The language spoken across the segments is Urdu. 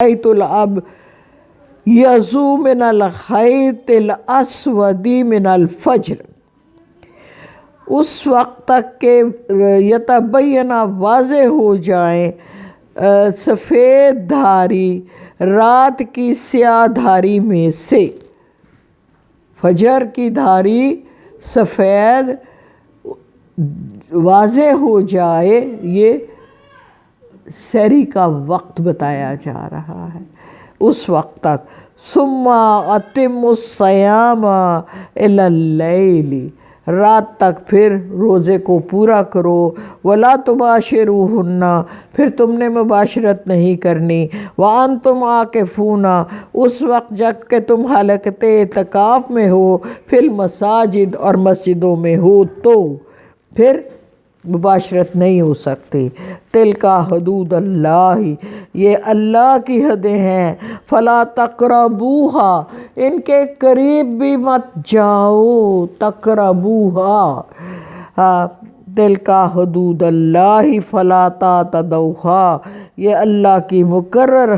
الخیط الاب یزو من الخیط الاسود من الفجر، اس وقت تک کہ یتبینہ واضح ہو جائیں سفید دھاری رات کی سیاہ دھاری میں سے۔ فجر کی دھاری سفید واضح ہو جائے، یہ سحری کا وقت بتایا جا رہا ہے، اس وقت تک۔ ثم اتموا الصیام الی اللیل، رات تک پھر روزے کو پورا کرو۔ ولا تباشروہن، پھر تم نے مباشرت نہیں کرنی۔ وانتم عاکفون، اس وقت جب کہ تم حالت اعتکاف میں ہو، فی المساجد، اور مسجدوں میں ہو تو پھر مباشرت نہیں ہو سکتی۔ تلک حدود اللہ، یہ اللہ کی حدیں ہیں۔ فلا تقربوہا، ان کے قریب بھی مت جاؤ۔ تقربوہا، تلک حدود اللہ فلا تعتدوہا، یہ اللہ کی مقرر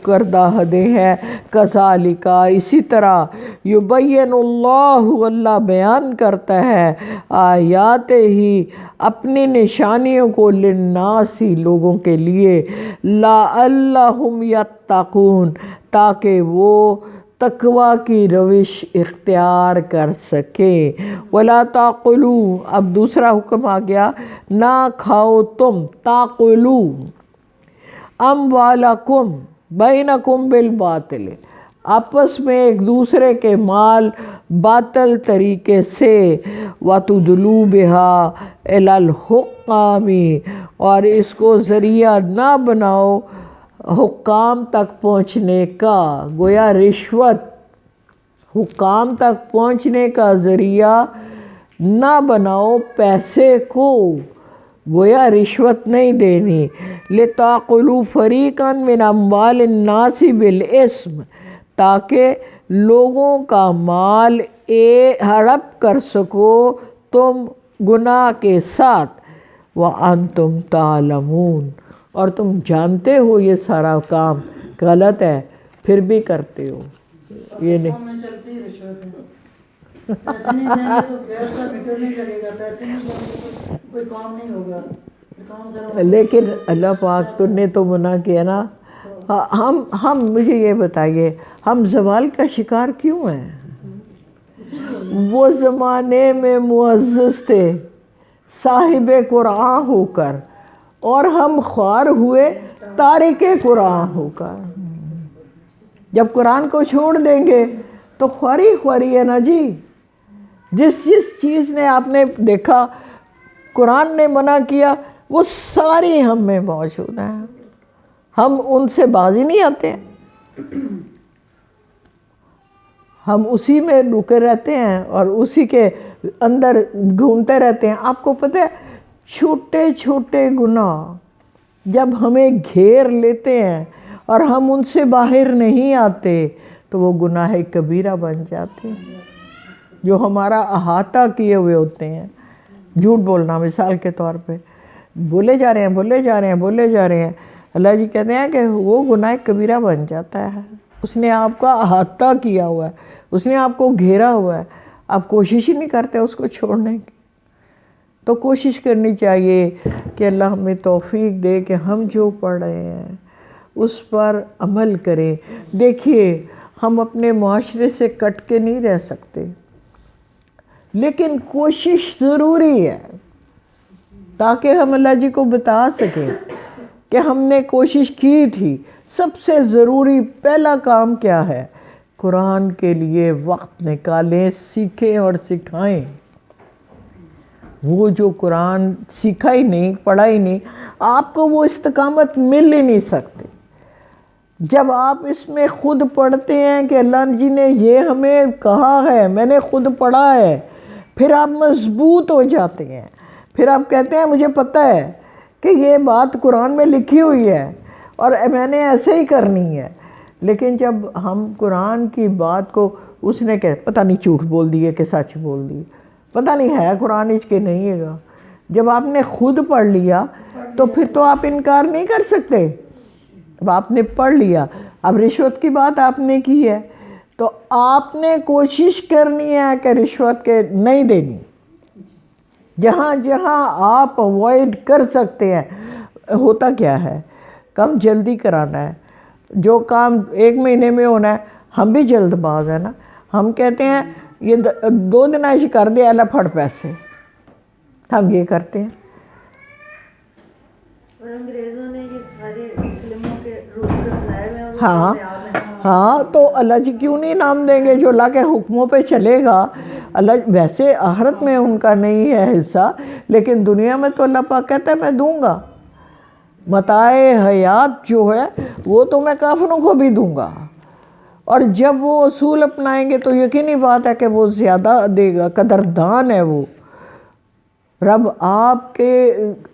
کردہ حدیں ہیں۔ کذالک، اسی طرح، یبین اللہ، اللہ بیان کرتا ہے آیات ہی، اپنی نشانیوں کو، للناس، لوگوں کے لیے، لعلہم یتقون، تاکہ وہ تقوی کی روش اختیار کر سکیں۔ ولا تاکلوا، اب دوسرا حکم آ گیا، نہ کھاؤ تم، تاکلوا اموالکم بینکم بالباطل، آپس میں ایک دوسرے کے مال باطل طریقے سے، وتدلوا بها الی الحکام، اور اس کو ذریعہ نہ بناؤ حکام تک پہنچنے کا، گویا رشوت حکام تک پہنچنے کا ذریعہ نہ بناؤ پیسے کو، گویا رشوت نہیں دینی۔ لِتَأْكُلُوا فَرِيقًا مِنْ أَمْوَالِ النَّاسِ بِالْإِثْمِ، تاکہ لوگوں کا مال ہڑپ کر سکو تم گناہ کے ساتھ۔ وَأَنْتُمْ تَعْلَمُونَ، اور تم جانتے ہو یہ سارا کام غلط ہے، پھر بھی کرتے ہو۔ یہ نہیں پیسے نہیں دیں گے تو گیس کا میٹر نہیں چلے گا، پیسے نہیں دیں گے تو کوئی کام نہیں ہوگا، کام ذرا۔ لیکن اللہ پاک تو نے تو منع کیا نا۔ ہم مجھے یہ بتائیے، ہم زوال کا شکار کیوں ہیں؟ وہ زمانے میں معزز تھے صاحب قرآن ہو کر، اور ہم خوار ہوئے تارک قرآن ہو کر۔ جب قرآن کو چھوڑ دیں گے تو خواری خواری ہے نا جی۔ جس چیز نے آپ نے دیکھا قرآن نے منع کیا، وہ ساری ہم میں موجود ہیں، ہم ان سے بازی نہیں آتے ہیں، ہم اسی میں رکے رہتے ہیں اور اسی کے اندر گھومتے رہتے ہیں۔ آپ کو پتہ ہے چھوٹے چھوٹے گناہ جب ہمیں گھیر لیتے ہیں اور ہم ان سے باہر نہیں آتے تو وہ گناہ کبیرہ بن جاتے ہیں، جو ہمارا احاطہ کیے ہوئے ہوتے ہیں۔ جھوٹ بولنا مثال کے طور پہ، بولے جا رہے ہیں، اللہ جی کہتے ہیں کہ وہ گناہ کبیرہ بن جاتا ہے۔ اس نے آپ کا احاطہ کیا ہوا ہے، اس نے آپ کو گھیرا ہوا ہے، آپ کوشش ہی نہیں کرتے اس کو چھوڑنے کی۔ تو کوشش کرنی چاہیے کہ اللہ ہمیں توفیق دے کہ ہم جو پڑھ رہے ہیں اس پر عمل کریں۔ دیکھیے ہم اپنے معاشرے سے کٹ کے نہیں رہ سکتے، لیکن کوشش ضروری ہے تاکہ ہم اللہ جی کو بتا سکیں کہ ہم نے کوشش کی تھی۔ سب سے ضروری پہلا کام کیا ہے؟ قرآن کے لیے وقت نکالیں، سیکھیں اور سکھائیں۔ وہ جو قرآن سیکھا ہی نہیں، پڑھا ہی نہیں، آپ کو وہ استقامت مل ہی نہیں سکتی۔ جب آپ اس میں خود پڑھتے ہیں کہ اللہ جی نے یہ ہمیں کہا ہے، میں نے خود پڑھا ہے، پھر آپ مضبوط ہو جاتے ہیں، پھر آپ کہتے ہیں مجھے پتہ ہے کہ یہ بات قرآن میں لکھی ہوئی ہے اور میں نے ایسے ہی کرنی ہے۔ لیکن جب ہم قرآن کی بات کو اس نے کہ پتہ نہیں جھوٹ بول دیے کہ سچ بول دیے، پتہ نہیں ہے قرآن کے نہیں ہے گا، جب آپ نے خود پڑھ لیا تو پھر تو آپ انکار نہیں کر سکتے اب آپ نے پڑھ لیا، اب رشوت کی بات آپ نے کی ہے تو آپ نے کوشش کرنی ہے کہ رشوت کے نہیں دینی، جہاں جہاں آپ اوائڈ کر سکتے ہیں۔ ہوتا کیا ہے، کم جلدی کرانا ہے، جو کام 1 مہینے میں ہونا ہے، ہم بھی جلد باز ہیں نا، ہم کہتے ہیں یہ 2 دن ایسے کر دے اللہ پھڑ پیسے، ہم یہ کرتے ہیں۔ اور انگریزوں نے یہ سارے مسلموں کے رولز بنائے ہوئے ہیں، ہاں ہاں، تو اللہ جی کیوں نہیں انعام دیں گے؟ جو اللہ کے حکموں پہ چلے گا، اللہ ویسے آخرت میں ان کا نہیں ہے حصہ، لیکن دنیا میں تو اللہ پاک کہتا ہے میں دوں گا، متاع حیات جو ہے وہ تو میں کافروں کو بھی دوں گا، اور جب وہ اصول اپنائیں گے تو یقینی بات ہے کہ وہ زیادہ دے گا، قدردان ہے وہ رب، آپ کے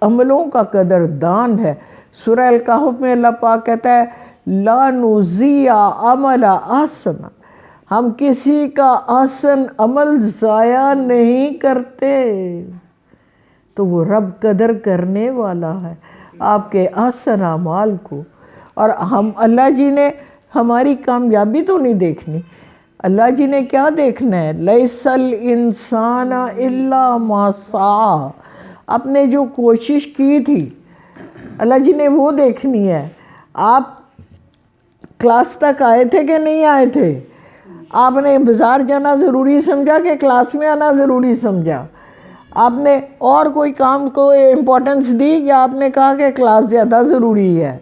عملوں کا قدردان ہے۔ سورہ الکہف میں اللہ پاک کہتا ہے لا نضیع عمل احسن، ہم کسی کا احسن عمل ضائع نہیں کرتے، تو وہ رب قدر کرنے والا ہے آپ کے احسن اعمال کو۔ اور ہم اللہ جی نے ہماری کامیابی تو نہیں دیکھنی، اللہ جی نے کیا دیکھنا ہے؟ لیس الانسان الا ما سعی، آپ نے جو کوشش کی تھی اللہ جی نے وہ دیکھنی ہے۔ آپ کلاس تک آئے تھے کہ نہیں آئے تھے؟ آپ نے بازار جانا ضروری سمجھا کہ کلاس میں آنا ضروری سمجھا؟ آپ نے اور کوئی کام کو امپورٹنس دی یا آپ نے کہا کہ کلاس زیادہ ضروری ہے؟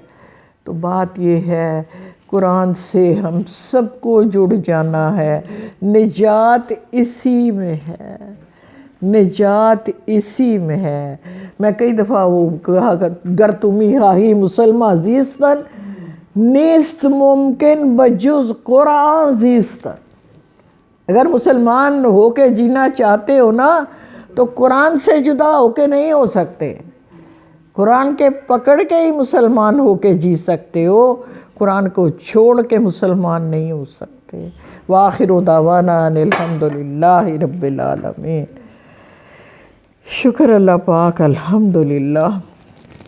تو بات یہ ہے قرآن سے ہم سب کو جڑ جانا ہے، نجات اسی میں ہے، نجات اسی میں ہے۔ میں کئی دفعہ وہ کہا گر تمہیں ہی مسلمہ زیستن نیست ممکن بجز قرآن زیستن، اگر مسلمان ہو کے جینا چاہتے ہو نا تو قرآن سے جدا ہو کے نہیں ہو سکتے، قرآن کے پکڑ کے ہی مسلمان ہو کے جی سکتے ہو، قرآن کو چھوڑ کے مسلمان نہیں ہو سکتے۔ وآخر دعوانا ان الحمدللہ رب العالمین۔ شکر اللہ پاک، الحمدللہ۔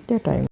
کیا ٹائم